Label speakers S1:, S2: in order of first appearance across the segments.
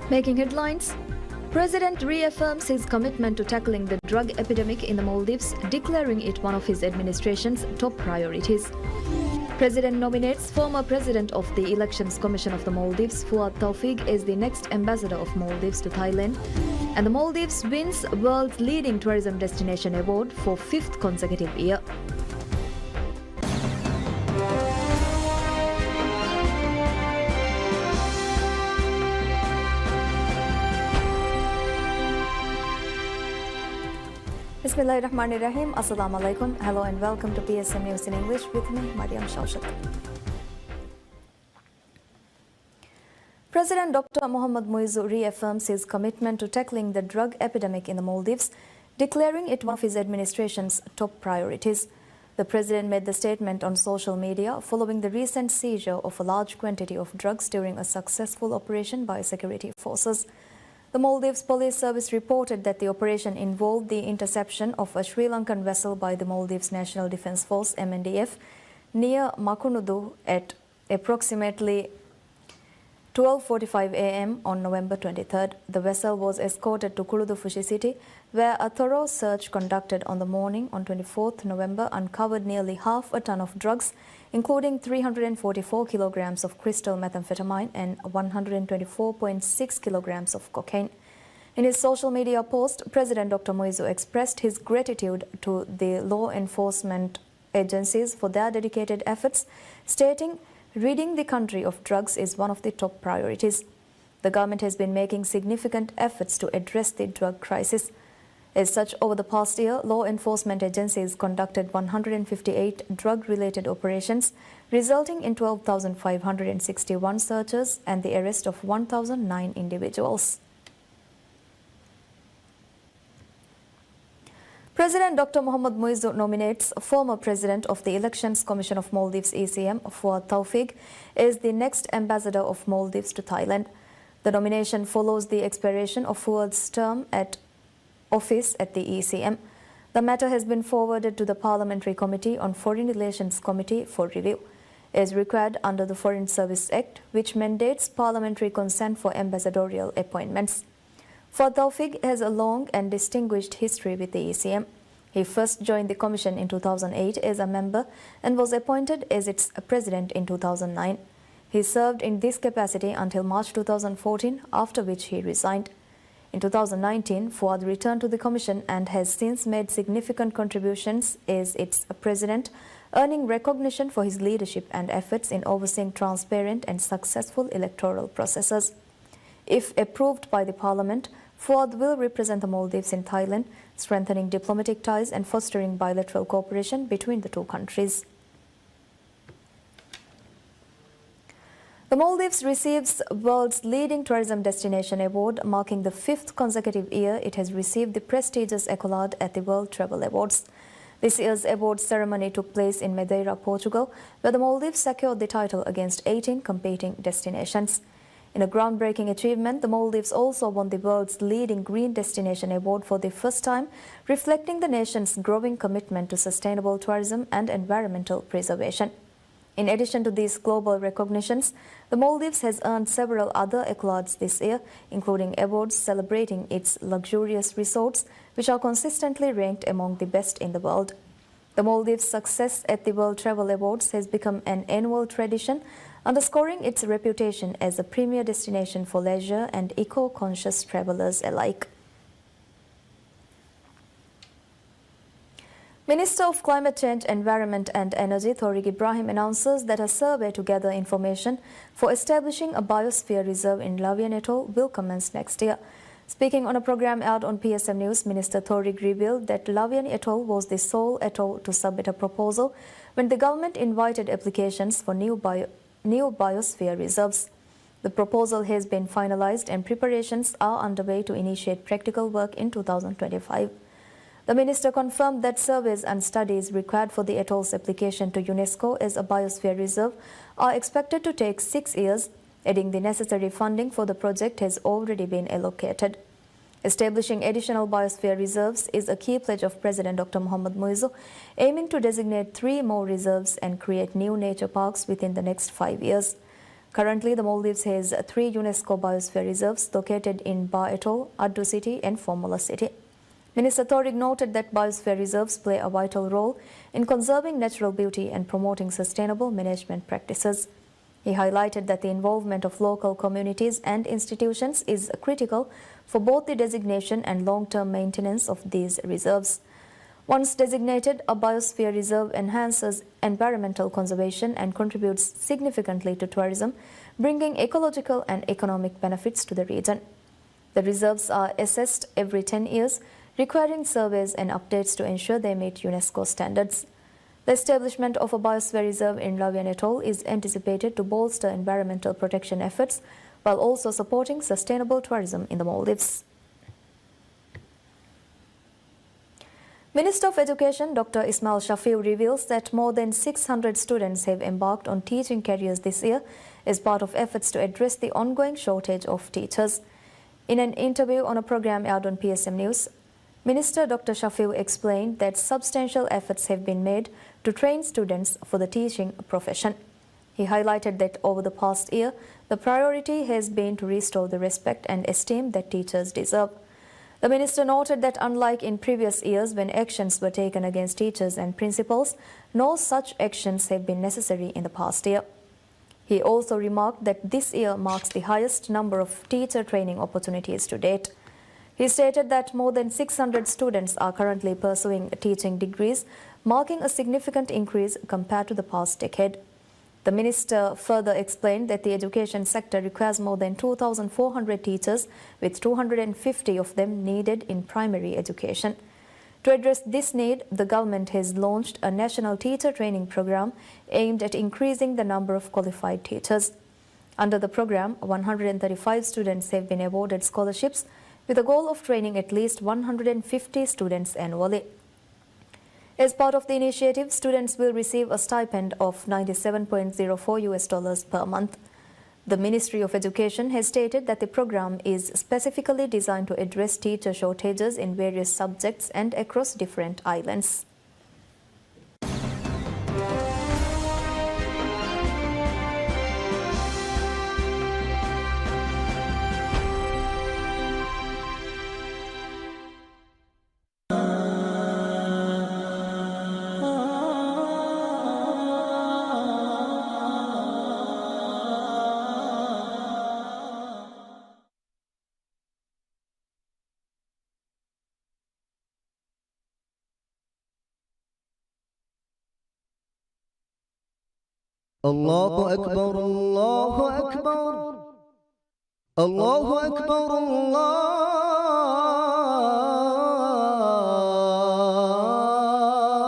S1: Making headlines, President reaffirms his commitment to tackling the drug epidemic in the Maldives, declaring it one of his administration's top priorities. President nominates former President of the Elections Commission of the Maldives, Fuad Taufeeq, as the next ambassador of Maldives to Thailand. And the Maldives wins world's leading tourism destination award for 5th consecutive year. Bismillahirrahmanirrahim. Assalamu alaikum. Hello and welcome to PSM News in English with me, Mariam Shawshat. President Dr. Mohammad Muizzu reaffirms his commitment to tackling the drug epidemic in the Maldives, declaring it one of his administration's top priorities. The president made the statement on social media following the recent seizure of a large quantity of drugs during a successful operation by security forces. The Maldives Police Service reported that the operation involved the interception of a Sri Lankan vessel by the Maldives National Defence Force (MNDF) near Makunudu at approximately 12:45 a.m. on November 23rd. The vessel was escorted to Kuludufushi city, where a thorough search conducted on the morning on 24th November uncovered nearly half a ton of drugs, including 344 kilograms of crystal methamphetamine and 124.6 kilograms of cocaine. In his social media post, President Dr. Muizzu expressed his gratitude to the law enforcement agencies for their dedicated efforts, stating, "Ridding the country of drugs is one of the top priorities. The government has been making significant efforts to address the drug crisis. As such, over the past year, law enforcement agencies conducted 158 drug-related operations, resulting in 12,561 searches and the arrest of 1,009 individuals." President Dr. Mohammad Muizzu nominates former President of the Elections Commission of Maldives (ECM), Fuad Taufeeq, as the next ambassador of Maldives to Thailand. The nomination follows the expiration of Fuad's term at office at the ECM. The matter has been forwarded to the Parliamentary Committee on Foreign Relations Committee for review, as required under the Foreign Service Act, which mandates parliamentary consent for ambassadorial appointments. Fuad Taufeeq has a long and distinguished history with the ECM. He first joined the Commission in 2008 as a member and was appointed as its president in 2009. He served in this capacity until March 2014, after which he resigned. In 2019, Fuad returned to the Commission and has since made significant contributions as its president, earning recognition for his leadership and efforts in overseeing transparent and successful electoral processes. If approved by the Parliament, Fuad will represent the Maldives in Thailand, strengthening diplomatic ties and fostering bilateral cooperation between the two countries. The Maldives receives world's leading tourism destination award, marking the 5th consecutive year it has received the prestigious accolade at the World Travel Awards. This year's award ceremony took place in Madeira, Portugal, where the Maldives secured the title against 18 competing destinations. In a groundbreaking achievement, the Maldives also won the world's leading green destination award for the first time, reflecting the nation's growing commitment to sustainable tourism and environmental preservation. In addition to these global recognitions, the Maldives has earned several other accolades this year, including awards celebrating its luxurious resorts, which are consistently ranked among the best in the world. The Maldives' success at the World Travel Awards has become an annual tradition, underscoring its reputation as a premier destination for leisure and eco-conscious travelers alike. Minister of Climate Change, Environment and Energy Taureq Ibrahim announces that a survey to gather information for establishing a biosphere reserve in Lavian Atoll will commence next year. Speaking on a program out on PSM News, Minister Taureq revealed that Lavian Atoll was the sole atoll to submit a proposal when the government invited applications for new biosphere reserves. The proposal has been finalized and preparations are underway to initiate practical work in 2025. The minister confirmed that surveys and studies required for the atoll's application to UNESCO as a biosphere reserve are expected to take 6 years, adding the necessary funding for the project has already been allocated. Establishing additional biosphere reserves is a key pledge of President Dr. Mohammad Muizzu, aiming to designate 3 more reserves and create new nature parks within the next 5 years. Currently, the Maldives has 3 UNESCO biosphere reserves located in Ba Atoll, Addu City and Formula City. Minister Thorig noted that biosphere reserves play a vital role in conserving natural beauty and promoting sustainable management practices. He highlighted that the involvement of local communities and institutions is critical for both the designation and long-term maintenance of these reserves. Once designated, a biosphere reserve enhances environmental conservation and contributes significantly to tourism, bringing ecological and economic benefits to the region. The reserves are assessed every 10 years, requiring surveys and updates to ensure they meet UNESCO standards. The establishment of a biosphere reserve in Labuan Atoll is anticipated to bolster environmental protection efforts while also supporting sustainable tourism in the Maldives. Minister of Education Dr. Ismail Shafiu reveals that more than 600 students have embarked on teaching careers this year as part of efforts to address the ongoing shortage of teachers. In an interview on a program aired on PSM News, Minister Dr. Shafiu explained that substantial efforts have been made to train students for the teaching profession. He highlighted that over the past year, the priority has been to restore the respect and esteem that teachers deserve. The minister noted that unlike in previous years when actions were taken against teachers and principals, no such actions have been necessary in the past year. He also remarked that this year marks the highest number of teacher training opportunities to date. He stated that more than 600 students are currently pursuing teaching degrees, marking a significant increase compared to the past decade. The minister further explained that the education sector requires more than 2,400 teachers, with 250 of them needed in primary education. To address this need, the government has launched a national teacher training program aimed at increasing the number of qualified teachers. Under the program, 135 students have been awarded scholarships with a goal of training at least 150 students annually. As part of the initiative, students will receive a stipend of $97.04 per month. The Ministry of Education has stated that the program is specifically designed to address teacher shortages in various subjects and across different islands.
S2: الله أكبر الله أكبر الله أكبر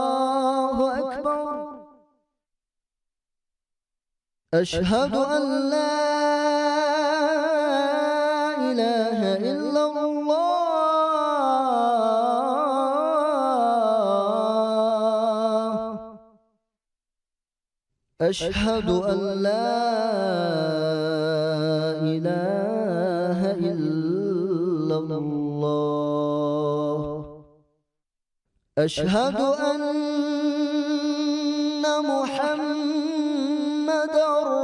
S2: الله أكبر أشهد أن لا إله إلا الله أشهد أن لا إله إلا الله أشهد أن محمدًا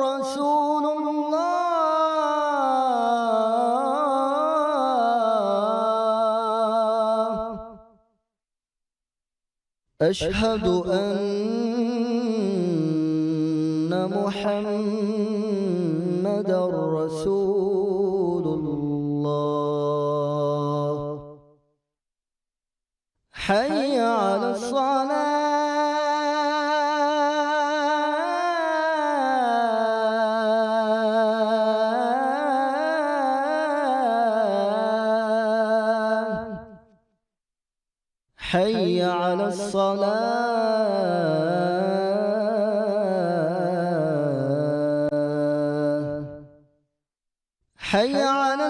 S2: رسول الله أشهد أن محمدًا رسول الله حي على الصلاة حي على الصلاة حي على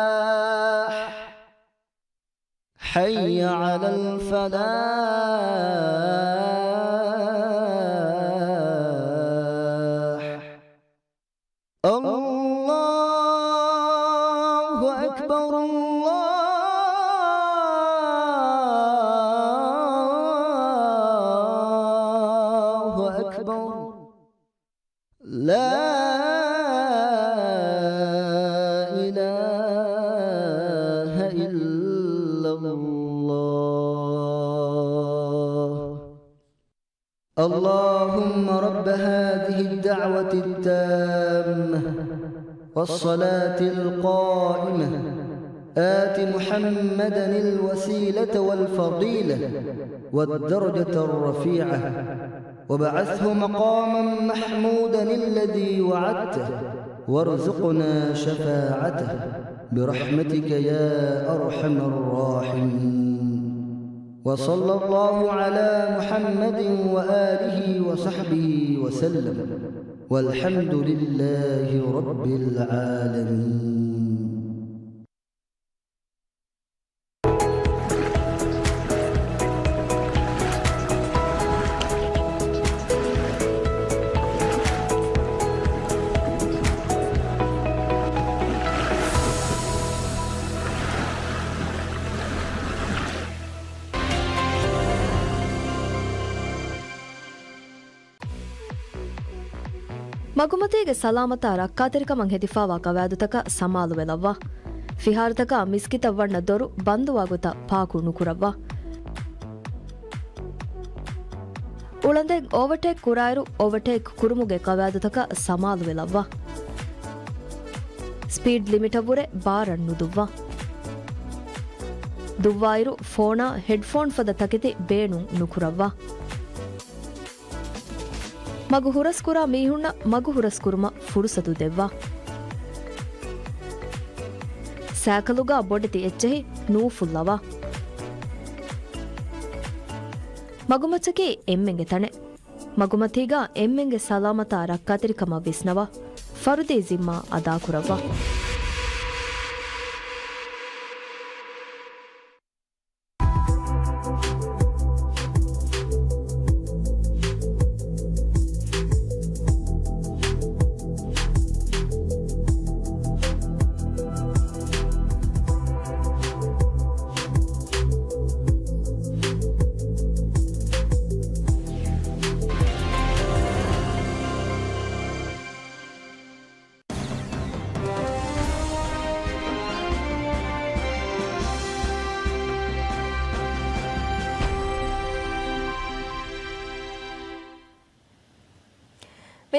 S2: الفلاح حي على الفلاح الله أكبر اللهم رب هذه الدعوة التامة والصلاة القائمة آت محمدا الوسيلة والفضيلة والدرجة الرفيعة وبعثه مقاما محمودا الذي وعدته وارزقنا شفاعته برحمتك يا أرحم الراحمين. وصلى الله على محمد وآله وصحبه وسلم والحمد لله رب العالمين.
S3: ಮಗುಮತಿಗೆ ಸಲಾಮತ ರಕ್ಕಾತಿರಿಕಮಂ ಹೆದಿಫಾವಾ ಕವಾದುತಕ ಸಮಾಲು ವೆಲವ್ವ ಫಿಹಾರತಕ ಮಿಸ್ಕಿತವ್ವಣ್ಣ ದೊರು ಬಂದುವಾಗುತ ಪಾಕು ನುಕುರವ್ವ ಉಳಂದೆಗ್ ಓವರ್ಟೇಕ್ ಕುರಾಯರು ಓವರ್ಟೇಕ್ ಕುರುಮುಗೆ ಕವಾದುತಕ ಸಮಾಲು ವೆಲವ್ವ ಸ್ಪೀಡ್ ಲಿಮಿಟವ್ವುರೆ ಬಾರಣ್ಣುದುವ್ವ ದುವ್ವಾಯಿರು ಫೋಣ ಹೆಡ್ಫೋನ್ ಫದ ತಕಿತಿ ಬೇಣು ನುಕುರವ್ವ ಮಗು ಹುರಸ್ಕುರ ಮೀಹುಣ್ಣ ಮಗು ಹುರಸ್ಕುರುಮ ಫುರುಸತು ದೆವ್ವ ಸ್ಯಾಕಲುಗ ಬೊಡೆತಿ ಎಚ್ಚಹಿ ನೂಫುಲ್ಲವ ಮಗುಮಚ್ಚಕಿ ಎಮ್ಮೆಂಗೆ ತಣೆ ಮಗುಮತೀಗ ಎಮ್ಮೆಂಗೆ ಸಲಾಮತ ರಕ್ಕಾತಿರಿಕಮ ವಿಸ್ನವ ಫರುದಿ ಜಿಮ್ಮ ಅದಾಕುರವ್ವ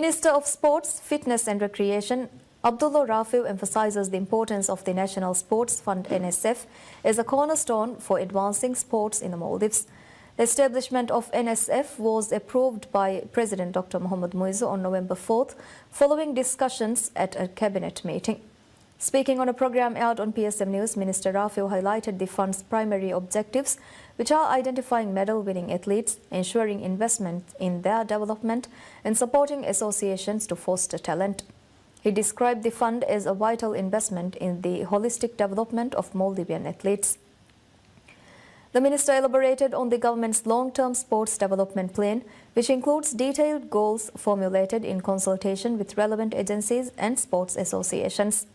S1: Minister of Sports, Fitness and Recreation, Abdullah Rafiu emphasizes the importance of the National Sports Fund NSF as a cornerstone for advancing sports in the Maldives. The establishment of NSF was approved by President Dr. Mohamed Muizzu on November 4th, following discussions at a cabinet meeting. Speaking on a program aired on PSM News, Minister Rafiu highlighted the fund's primary objectives, which are identifying medal-winning athletes, ensuring investment in their development, and supporting associations to foster talent. He described the fund as a vital investment in the holistic development of Maldivian athletes. The minister elaborated on the government's long-term sports development plan, which includes detailed goals formulated in consultation with relevant agencies and sports associations.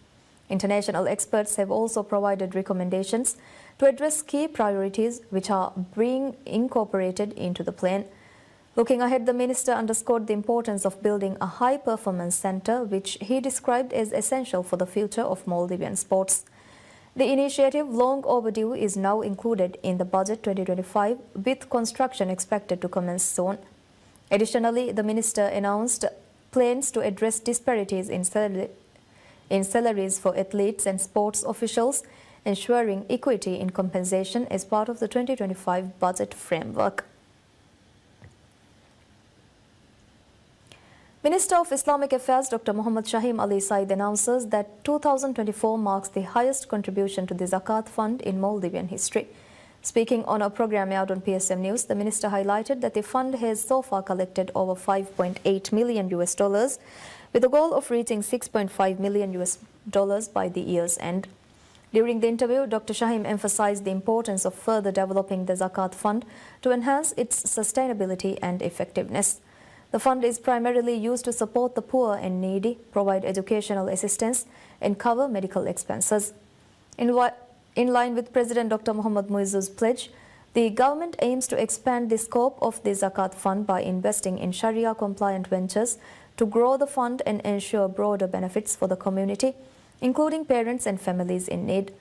S1: International experts have also provided recommendations to address key priorities which are being incorporated into the plan. Looking ahead, the minister underscored the importance of building a high-performance centre, which he described as essential for the future of Maldivian sports. The initiative, long overdue, is now included in the budget 2025, with construction expected to commence soon. Additionally, the minister announced plans to address disparities in salaries for athletes and sports officials, ensuring equity in compensation as part of the 2025 budget framework. Minister of Islamic Affairs Dr. Muhammad Shahim Ali Said announces that 2024 marks the highest contribution to the Zakat Fund in Maldivian history. Speaking on a program aired on PSM News, the minister highlighted that the fund has so far collected over $5.8 million, with the goal of reaching $6.5 million by the year's end. During the interview, Dr. Shahim emphasized the importance of further developing the Zakat Fund to enhance its sustainability and effectiveness. The fund is primarily used to support the poor and needy, provide educational assistance, and cover medical expenses. In line with President Dr. Mohamed Muizzu's pledge, the government aims to expand the scope of the Zakat Fund by investing in Sharia-compliant ventures to grow the fund and ensure broader benefits for the community, including parents and families in need.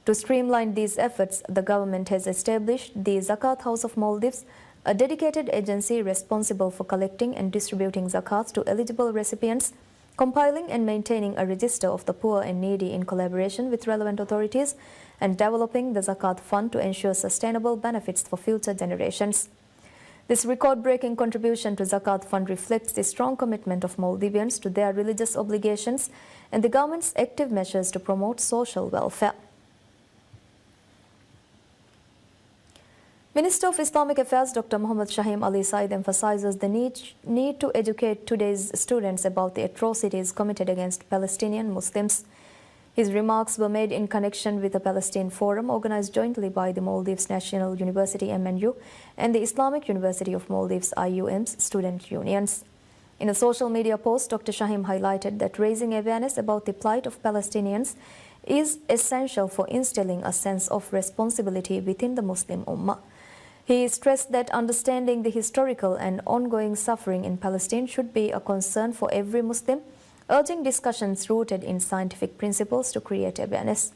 S1: To streamline these efforts, the government has established the Zakat House of Maldives, a dedicated agency responsible for collecting and distributing zakats to eligible recipients, compiling and maintaining a register of the poor and needy in collaboration with relevant authorities, and developing the Zakat Fund to ensure sustainable benefits for future generations. This record-breaking contribution to Zakat Fund reflects the strong commitment of Maldivians to their religious obligations and the government's active measures to promote social welfare. Minister of Islamic Affairs Dr. Muhammad Shahim Ali Said emphasizes the need to educate today's students about the atrocities committed against Palestinian Muslims. His remarks were made in connection with a Palestine Forum organized jointly by the Maldives National University MNU and the Islamic University of Maldives IUM's student unions. In a social media post, Dr. Shahim highlighted that raising awareness about the plight of Palestinians is essential for instilling a sense of responsibility within the Muslim Ummah. He stressed that understanding the historical and ongoing suffering in Palestine should be a concern for every Muslim, urging discussions rooted in scientific principles to create awareness.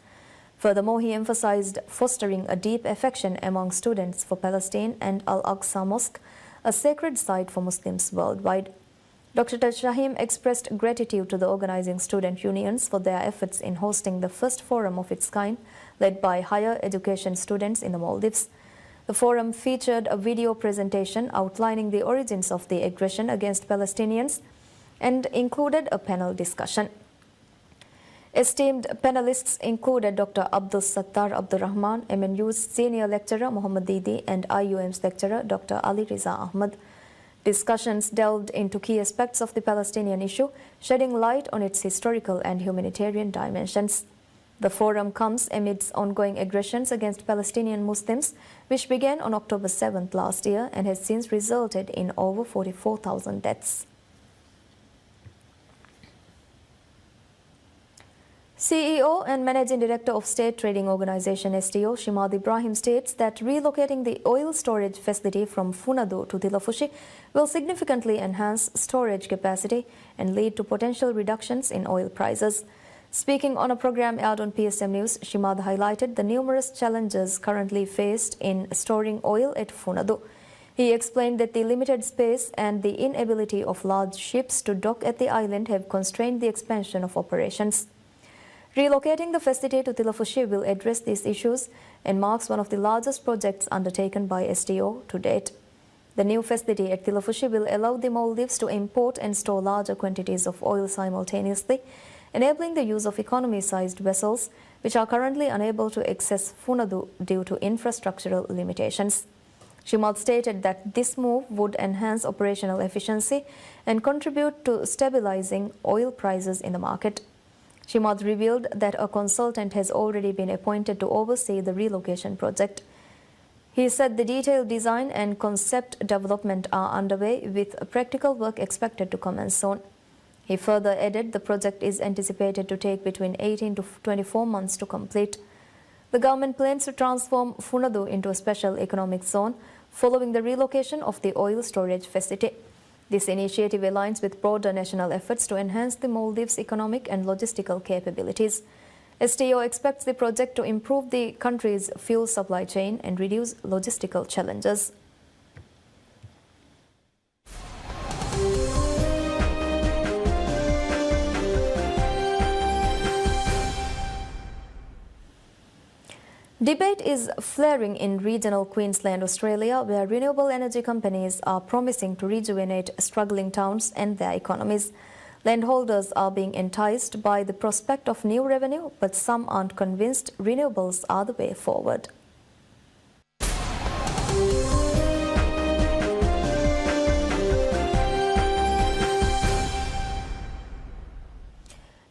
S1: Furthermore, he emphasized fostering a deep affection among students for Palestine and Al-Aqsa Mosque, a sacred site for Muslims worldwide. Dr. Shahim expressed gratitude to the organizing student unions for their efforts in hosting the first forum of its kind, led by higher education students in the Maldives. The forum featured a video presentation outlining the origins of the aggression against Palestinians and included a panel discussion. Esteemed panelists included Dr. Abdul Sattar Abdul Rahman, MNU's senior lecturer Muhammad Didi, and IUM's lecturer Dr. Ali Riza Ahmad. Discussions delved into key aspects of the Palestinian issue, shedding light on its historical and humanitarian dimensions. The forum comes amidst ongoing aggressions against Palestinian Muslims, which began on October 7th last year and has since resulted in over 44,000 deaths. CEO and Managing Director of State Trading Organization STO, Shimad Ibrahim, states that relocating the oil storage facility from Funadu to Tilafushi will significantly enhance storage capacity and lead to potential reductions in oil prices. Speaking on a program aired on PSM News, Shimad highlighted the numerous challenges currently faced in storing oil at Funadu. He explained that the limited space and the inability of large ships to dock at the island have constrained the expansion of operations. Relocating the facility to Tilafushi will address these issues and marks one of the largest projects undertaken by STO to date. The new facility at Tilafushi will allow the Maldives to import and store larger quantities of oil simultaneously, enabling the use of economy-sized vessels, which are currently unable to access Funadu due to infrastructural limitations. Shimad stated that this move would enhance operational efficiency and contribute to stabilizing oil prices in the market. Shimad revealed that a consultant has already been appointed to oversee the relocation project. He said the detailed design and concept development are underway, with practical work expected to commence soon. He further added the project is anticipated to take between 18 to 24 months to complete. The government plans to transform Funadu into a special economic zone following the relocation of the oil storage facility. This initiative aligns with broader national efforts to enhance the Maldives' economic and logistical capabilities. STO expects the project to improve the country's fuel supply chain and reduce logistical challenges. Debate is flaring in regional Queensland, Australia, where renewable energy companies are promising to rejuvenate struggling towns and their economies. Landholders are being enticed by the prospect of new revenue, but some aren't convinced renewables are the way forward.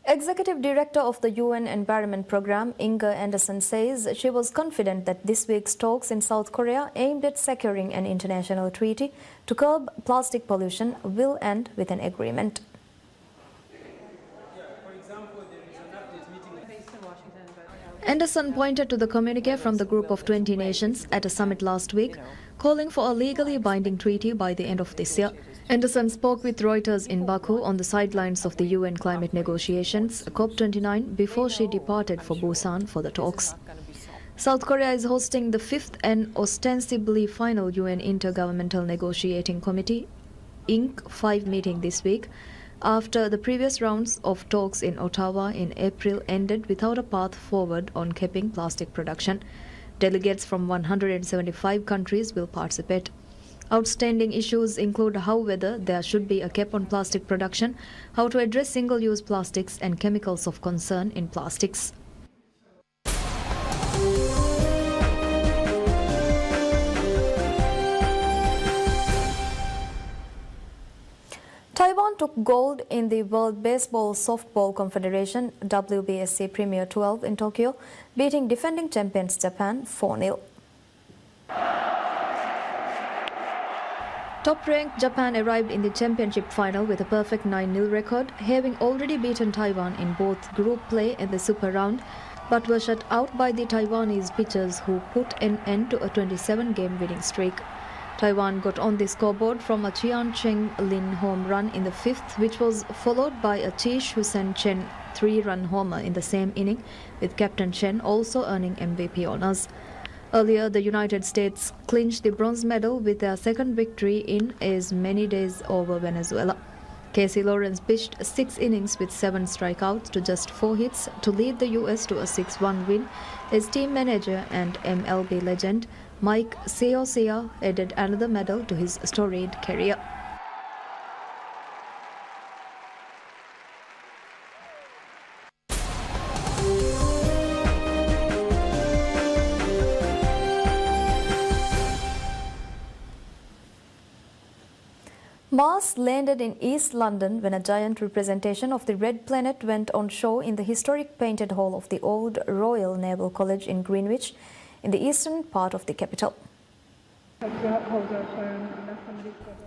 S1: Executive Director of the UN Environment Programme, Inger Anderson, says she was confident that this week's talks in South Korea aimed at securing an international treaty to curb plastic pollution will end with an agreement.
S3: Anderson pointed to the communique from the group of 20 nations at a summit last week, calling for a legally binding treaty by the end of this year. Anderson spoke with Reuters in Baku on the sidelines of the UN climate negotiations, COP29, before she departed for Busan for the talks. South Korea is hosting the 5th and ostensibly final UN Intergovernmental Negotiating Committee Inc. 5 meeting this week, after the previous rounds of talks in Ottawa in April ended without a path forward on capping plastic production. Delegates from 175 countries will participate. Outstanding issues include whether there should be a cap on plastic production, how to address single-use plastics and chemicals of concern in plastics.
S1: Taiwan took gold in the World Baseball Softball Confederation WBSC Premier 12 in Tokyo, beating defending champions Japan 4-0.
S3: Top-ranked Japan arrived in the championship final with a perfect 9-0 record, having already beaten Taiwan in both group play and the super round, but were shut out by the Taiwanese pitchers who put an end to a 27-game winning streak. Taiwan got on the scoreboard from a Chian Cheng-Lin home run in the 5th, which was followed by a Chi Shu-sen Chen 3-run homer in the same inning, with Captain Chen also earning MVP honors. Earlier, the United States clinched the bronze medal with their second victory in as many days over Venezuela. Casey Lawrence pitched 6 innings with 7 strikeouts to just 4 hits to lead the US to a 6-1 win, as team manager and MLB legend Mike Scioscia added another medal to his storied career.
S1: Mars landed in East London when a giant representation of the Red Planet went on show in the historic painted hall of the old Royal Naval College in Greenwich, in the eastern part of the capital.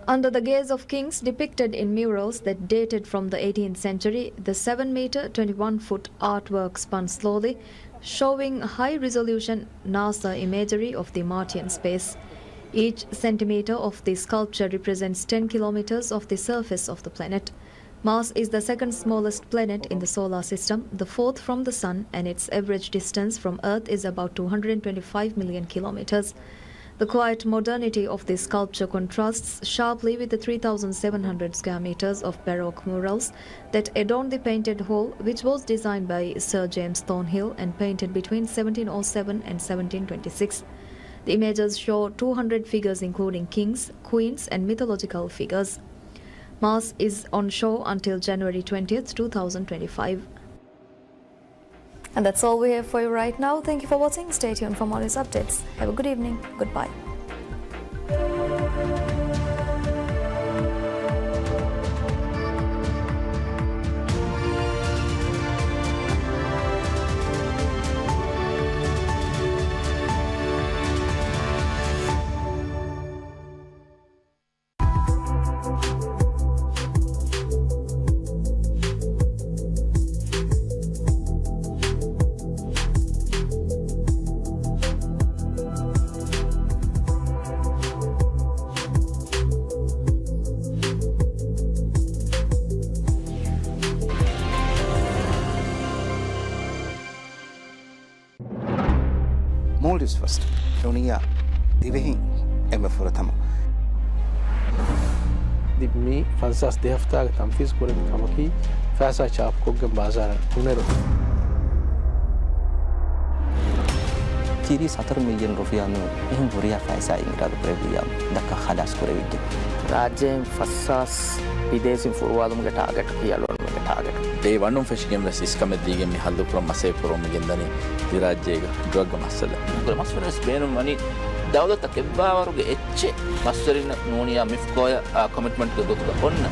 S3: Under the gaze of kings depicted in murals that dated from the 18th century, the 7-meter, 21-foot artwork spun slowly, showing high-resolution NASA imagery of the Martian space. Each centimeter of the sculpture represents 10 kilometers of the surface of the planet. Mars is the second smallest planet in the solar system, the 4th from the Sun, and its average distance from Earth is about 225 million kilometers. The quiet modernity of this sculpture contrasts sharply with the 3,700 square meters of Baroque murals that adorn the painted hall, which was designed by Sir James Thornhill and painted between 1707 and 1726. The images show 200 figures including kings, queens and mythological figures. Mars is on show until January 20th, 2025.
S1: And that's all we have for you right now. Thank you for watching. Stay tuned for more news updates. Have a good evening. Goodbye.
S4: Maldives first. Dunia divehin ema furatama.
S5: Dibmi fansas de hafta tamfiz kore kamaki fasa chap kogam bazar tunero.
S6: Kiri 4 million rupiah nu ehun buriya faisa ingra rupiah dakka khalas kore widde.
S7: Rajയം fassas videsin furwadum ge target kiyalon ge target.
S8: Day one of fishing games is come at the game haldu from Masay from Gendani, the Rajega, drug masala.
S7: Masfera spend money. Dawda takebbawaru ge etche masferin nonia mifkoya commitment ge gotga onna.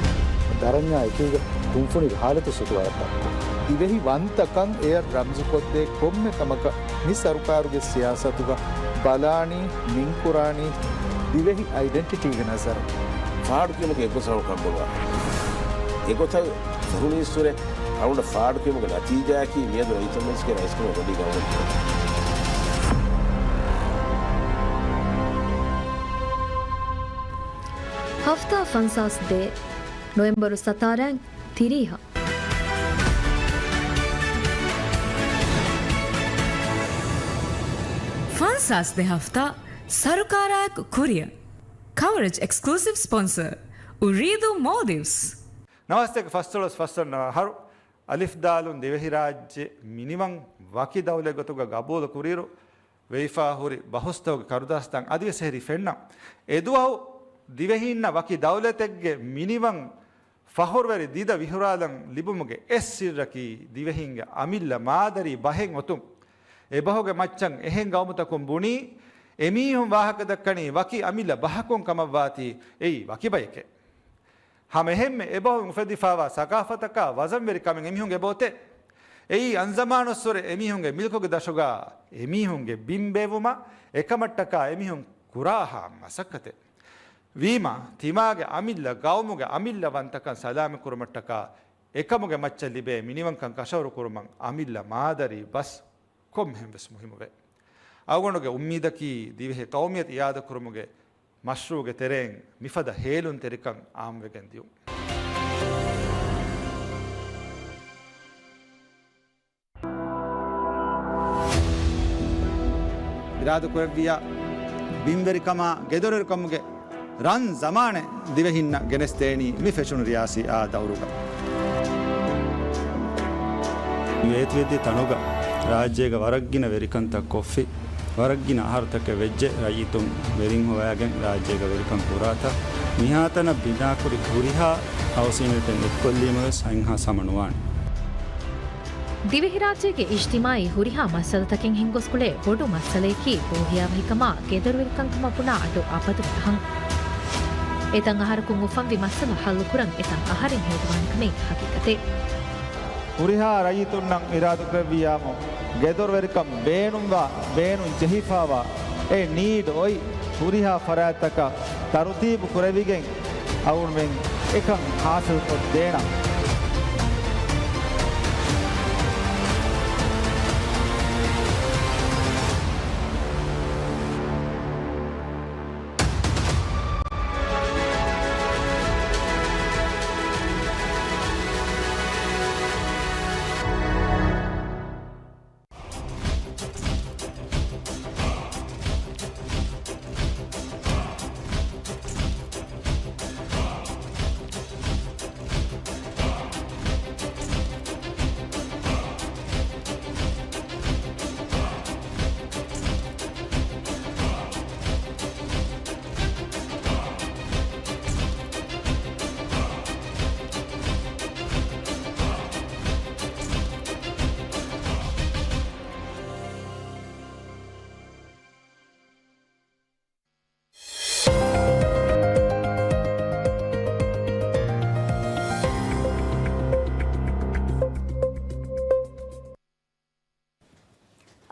S9: Daranya ekiga kumfuni halatu sutuwarata. Ivehi wantakan air ramzukodde komme tamaka mi sarukaruge siyasatuga balani minkurani ivehi identity ge nazar.
S10: Faad ke muke eko sarukar bolwa. Eko tha zaruri sure around faad ke muke natija ki niyad items ke risk ko badi gaun.
S3: Hafta fansas de November 17 tiriha.
S11: Fansas de hafta Sarukarak Korea. Coverage exclusive sponsor Uridu Maldives.
S12: Namaste Fastolos Faston Haru Alif Dalun Devehiraj minimum Waki Dawle Gotuga Gabul Kuriru Weifa Huri Bahustog Karudastan Adiveseri Fenna Eduau Divehinna Waki Dawletege minimum Fahorveri Dida Vihuralan Libumuge Essiraki Divehinga Amilla Madari Baheng Otum Ebahoge Machang Ehen Gaumutakum Buni Emihum Wahakadakani Waki Amilla Bahakon Kamavati Ei Waki Baike Hamehem Ebahum Fedifawa Sakafataka wasn't very coming Emihunge Bote Ei Anzamanosore Emihunge Milkoge Dashoga Emihunge Bimbevuma Ekamataka Emihun Kuraha Masakate Vima Timage Amilla Gaumuga Amilla Vantakan Salami Kurumataka Ekamuge Machalibe Minivan Kankasharu Kurumang Amilla Madari Bas Kom Hembes Muhimuve Agonoge Ummidaki Dive Tomiat Yada Kurumuge Mashruge Tereng Mifada Helun Terikan Amvegendium Iradu Kurvia Bimberikama Gedor Kamuge Ran Zamane Divehinna Genesteni Mifeshun Riasi A Dauruga Vetvedi Tanuga Rajega Varagina Verikanta Coffee Varagina Hartaka Veje Rayitum Verin Wagan Rajega Verikan Purata Mihatana Binakuri Kuriha Housing Ekolimus Hangha Samanuan
S13: දිවිහිරාජ්‍යයේ ඉජ්තිමායි හුරිහා මස්සලතකින් හිංගොස්කුලේ බොඩු මස්සලේකී බෝහියා විකමා ගෙදරුවිල්කංකම පුනා අඩු අපතු පහන් එතන් අහරකුන් උෆම් විමස්සල හල්ලු කුරන් එතන් අහරින් හේතුවන්කමේ හකිකතේ
S12: හුරිහා රයිතුන්නම් ඉරාදු ක්‍රවියාමෝ ගෙදරුවිල්කම් බේනුම්වා බේනුන් ජෙහිෆාවා ඒ need ඔයි හුරිහා ෆරාතක තරුතීබු කුරවිගෙන් අවුන් මෙන් එකන් හාසල් කොත් දේනා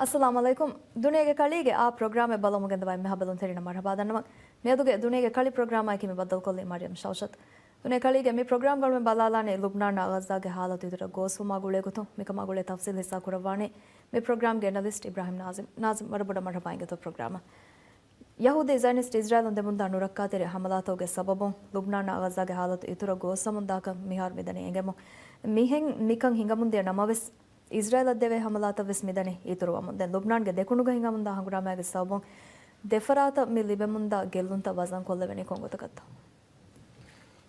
S1: Assalamu alaikum. Dunege kalige a programme balamugenda vai mehabelun terina marhaba danama. Meduge dunege kali programme ay kimi badal kolli Maryam Shawshat. Dunege kalige mi program galme balalane Lubnan na Gaza ge halat idura gosuma gule gutu mikama gule tafsil hissa kurawani mi program ge analyst Ibrahim Nazim marboda marhaba inge to program. Yahudi Zionist Israel unde munda nurakka tere hamalato ge sababon Lubnan na Gaza ge halat idura gosamunda ka mihar medani engemo. Mihen nikan hingamunde namaves Israel deve hamalata vismidane ituruwamu den Lubnan ge dekunuga hingamunda hanguramaage sabon defarata mi libemunda gelunta wazan kolleveni kongotakatta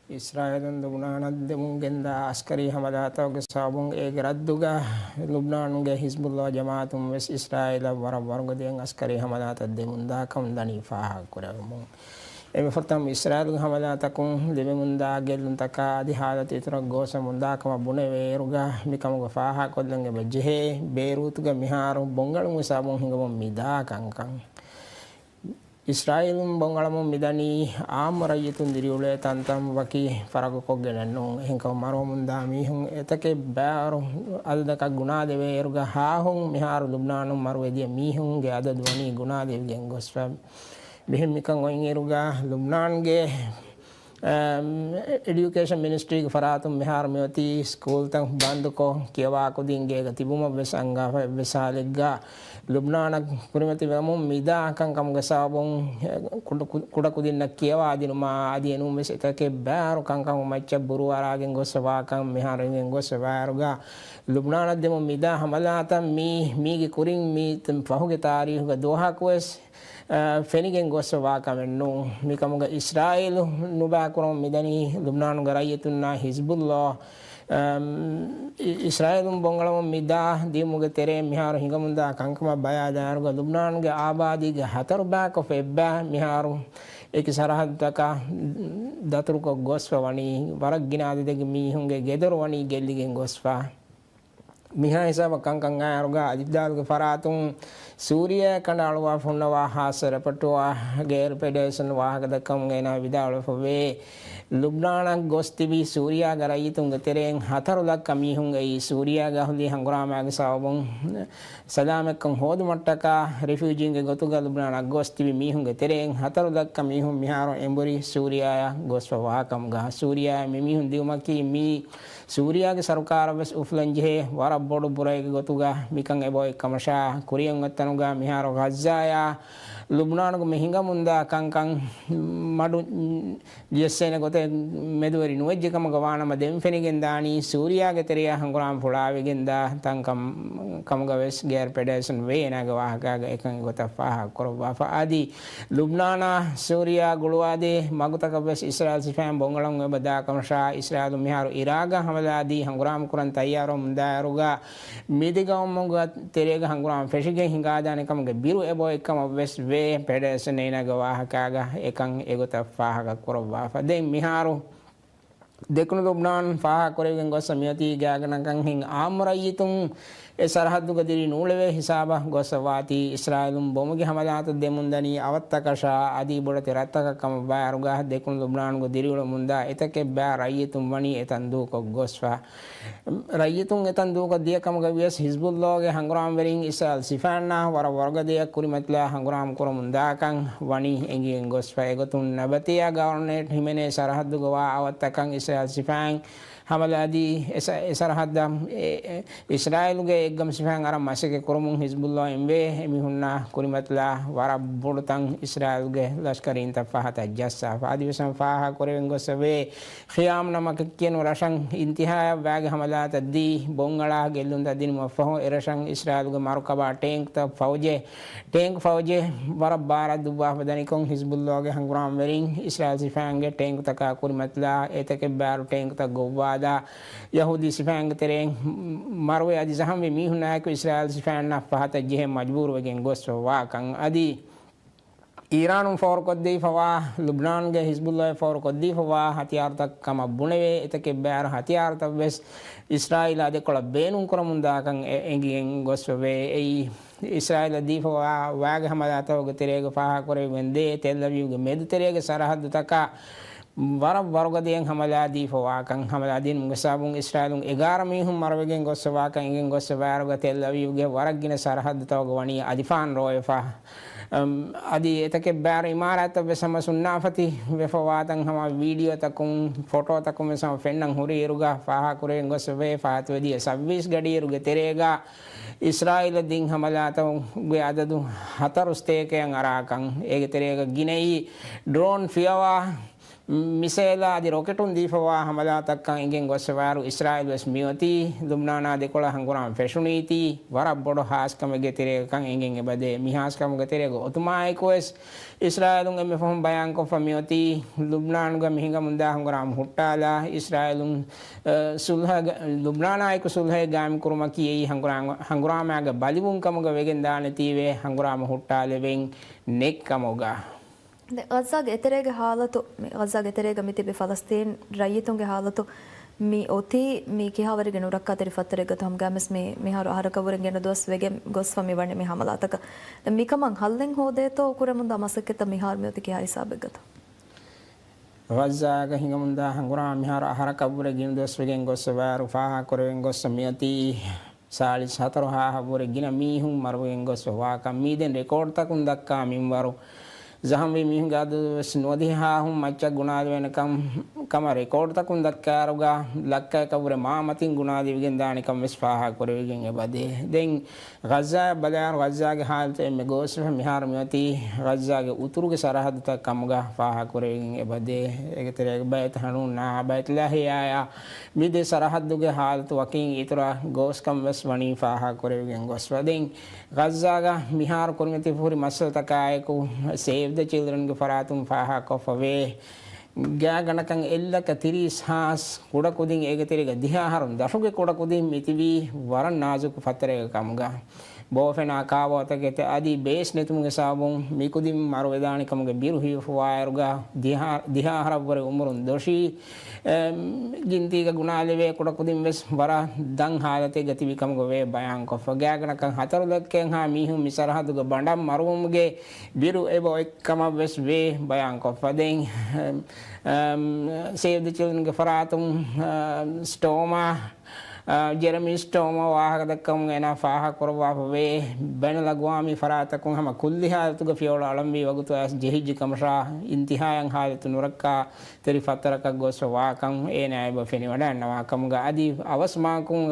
S14: Israel Lubnan demungenda askari hamalata ge sabon e gradduga Lubnan ge Hizbullah jamaatum wes Israel warwargo den askari hamalata demunda kam dani fa kuramu eme fatam Israel hamalata kun lebemunda geluntaka adi halati itra gosa munda kama bune veruga mikam go faha kodlange beje Beirut ga miharu bongalum sabon hingam mida kankan Israel bongalum midani amrayitun diriule tantam waki farago kogenanno hinka maro munda mihun etake baru adaka guna de veruga ha hun miharu Lubnanum marwedi mihun ge adadwani guna de gengosfam Bihim mikan oingeruga Lubnan ge education ministry ke faratum mehar meoti school tang bandu ko kiwa ko dinge ga tibuma besanga besalega Lubnan kurimati bamum mida kan kam gasabong kuda kudin na kiwa adinuma adinu mes etake bar kan kam macha buru aragen goswa kan mehar ngen goswa ga Lubnan demo mida hamalata mi ge kuring mi tem pahuge tarikh ga doha kwes fenigen goswa kamennu mi kamuga Israel nuba kurom midani Lubnan garayetuna Hizbullah Israel bongalam mida di muga tere mihar hingamunda kankama baya daruga Lubnan ge abadi ge hatar ba ko febba mihar ek sarahad taka datru ko goswa wani warak ginade de mi hunge gedor wani gelligen goswa miha hisab kankang aruga adidal ge faratung Surya kanalwa funnawa hasara patwa ger pedation wahaga dakam ngena vidal fove Lubnan gostibi Surya garayitung tereng hatarulak kami hungai Surya gahli hangrama gasawong salame kang hodu mattaka refugee ge gotuga Lubnan gostibi mi hungai tereng hatarulak kami hum miharo embori Surya goswa wakam ga Surya mi hun diumaki mi Surya ge sarkar bes uflanje wara bodu burai ge gotuga mikang eboy kamasha kuriyang ngatanuga miharo Gaza Lubnan ko mehinga munda kangkang madu yesena gote medwari nuwejje kam gawana madem fenigen dani Surya ge teriya hanguram phulave genda tankam kam gaves ger pedation we na gawa ga ekang gota fa korwa fa adi Lubnana Surya gulwade magutaka bes Israel sifam bongalang ge bada kamsha Israel miharo iraga hamaladi hanguram kuran tayaro mundaruga midiga monga terega hanguram feshigen hinga dani kam ge biru ebo ekam bes we pedation ena gawa kaga ekang egota fa ga korwa fa de miharo dekunu Lubnan fa koregen gosamiyati gaganang hing amrayitung e sarhaddu gadiri nuleve hisaba gosawati Israelum bomuge hamalat demundani avattakasha adi bodate rattaka kam baruga dekunu Lubnan go diriulo munda etake ba rayitum wani etandu ko goswa rayitung etandu ko dia kam gavies Hizbullah ge hangram wering Israel sifanna wara warga dia kurimatla hangram koromunda kan wani engin goswa egotun nabatia government himene sarhaddu gowa avattakan Israel sifang hamaladi sarhadda Israel ge egam sifang aram masake koromung Hizbullah embe emihunna kurimatla wara bodutang Israel ge laskari intafahata jassa fadi besam faha korengo sabe khiyam namak ken rasang intiha bag hamalata di bongala gelunda din mafaho erasang Israel ge marukaba tank ta fauje wara bara duba badani kong Hizbullah ge hangram wering Israel sifang ge tank ta ka kurimatla etake bar tank ta gowa Yahudi sifang tereng marwe adi zaham mi hunna ko Israel sifang na fahata jehe majbur wegen goswa wa kang adi Iran for koddi fawa Lubnan ge Hizbullah for koddi fawa hatiyar tak kama buneve etake bar hatiyar tak bes Israel ade kola benun koramunda kang engin goswa we ei Israel di fawa wag hamadata ge terega faha kore wende Tel Aviv ge med terega sarahad taka warab wargadeng hamaladi fawakan hamaladin ngasabung Israelung 11 mihum marwegen goswa kan ingen goswa arga Tel Aviv ge waragina sarhad tawgwani adifan roefa adi etake bar imarat besama sunnafati be fawatan hama video takum photo takum sama fennang huri iruga faha kuren goswe fahatwedi 26 gadi iruga terega Israel ding hamalata ge adadu hataruste ke ang arakan ege terega ginei drone fiawa misela di roketun di fawa hamala takkan ingen goswaru Israel wes mioti Lubnana de kola hanguram fashioniti wara bodo has kam ge tere kan ingen bade mihas kam ge tere go otumai koes Israel ngem fam bayan ko famioti Lubnan ga mihinga munda hanguram huttala Israel sulha Lubnana ay ko sulha gam kurma ki hanguram aga balibun kam ga wegen dane tiwe hanguram huttale wen nek kamoga
S1: Gaza eterege halatu Gaza eterege mitibe Palestine rayyitunge halatu mi oti mi kihawarige nurakka teri fatterege tom games mi haru harakawuren gena dos wege gosfami wani mi hamalataka mi kaman hallen hode to kuramunda masaketa mi har mi oti kiha hisabegata
S14: Gaza ga hingamunda hangura mi haru harakawure gena dos wege goswaru faha koren gosamiati salis hataro ha habure gina mi hum marwen goswa ka mi den record takundakka mi waru zahambi mihinga snodi ha hum macha gunad venakam kama record takun dakkaruga lakka kabure maamatin gunadi vigen dani kam misfaha koregen ebade den gaza badar gaza ge halte me gos mihar mati gaza ge uturuge sarahad ta kamga faha koregen ebade egetere bayt hanun na bayt lahiya mide sarahad ge halt wakin itura gos kam mes wani faha koregen gos waden gaza ga mihar kormeti puri masal takai ko save the children ge faratum faha kof away gya ganakan ella katiris has kuda kudin egeteriga diha harum dashuge kuda kudin mitivi waran nazuk fatere kamga bofena kawata kete adi base netumge sabun mikudin maru vedani kamge biru hi fuairuga diha harabore umurun doshi ginti ga gunaleve kuda kudin ves wara dang halate gativi kamge ve bayan ko gya ganakan hataru dakken ha mihum misarahaduga bandam marumge biru ebo ekkama ves ve bayan ko faden save the children gefaratum stoma Jeremy Stoma waha dakkam ena faha korwa ve ben lagwami farata kun hama kulli ha tu ga fiola alambi wagutu as jehij kamsha intihayang hal tu nurakka teri fatara ka goswa kam ena ba feni wada nawa kam ga adi awasma kun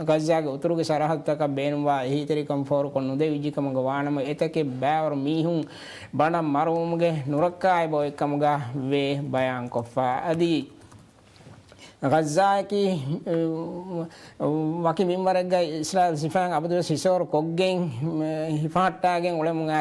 S14: gazza ga uturu ge sarahad ta ka benwa hi teri kam for kon de viji kam ga wanam etake baor mihun bana marum ge nurakka ay boy kam ga ve bayan kofa adi Gaza ki waki mimbarega Israel sifang abdu sisor koggeng hifatagen ole munga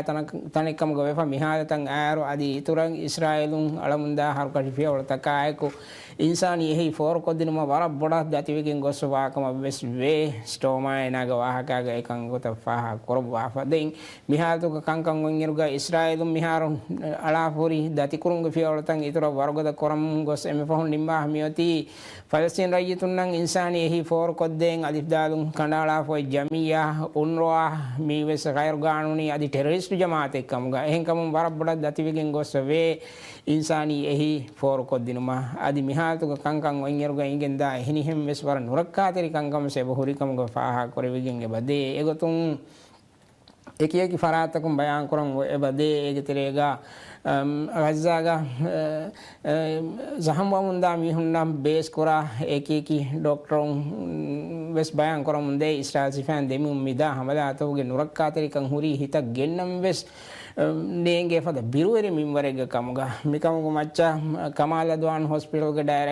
S14: tanekam go wefa mihalatang aro adi turang Israelung alamunda har ka fia ol takai ko insani hi for ko dinuma wara boda datiwegen go swa kama bes we stoma ena ga waha ka ga ekang go ta fa korwa fa den mihal to kankang ngiruga Israelum miharun ala puri dati kurung fia ol tang itura wargo da koram go sem fa nimba mioti Palestine rayitunnang insani hi for koddeng alif dalung kanala foi jamia unrwa mi wes gair ganuni adi terrorist jamaat ekkamga ehen kam barabada datiwegen goswe insani ehi for koddinuma adi mihal to kankang ongeruga ingenda ehni hem wes war nurakka teri kankam se bahuri kam go faha korewegen ebade egotung ekiyaki faratakum bayan korang ebade egeterega Gazaga Zahamba munda mihunna base kora eki doctor wes bayan kora munde Israel sifan demi mida hamada to ge nurakka teri kan huri hita gennam wes nenge for the biruere mimbarega kamuga mikamuga macha Kamala Dwan hospital ge direct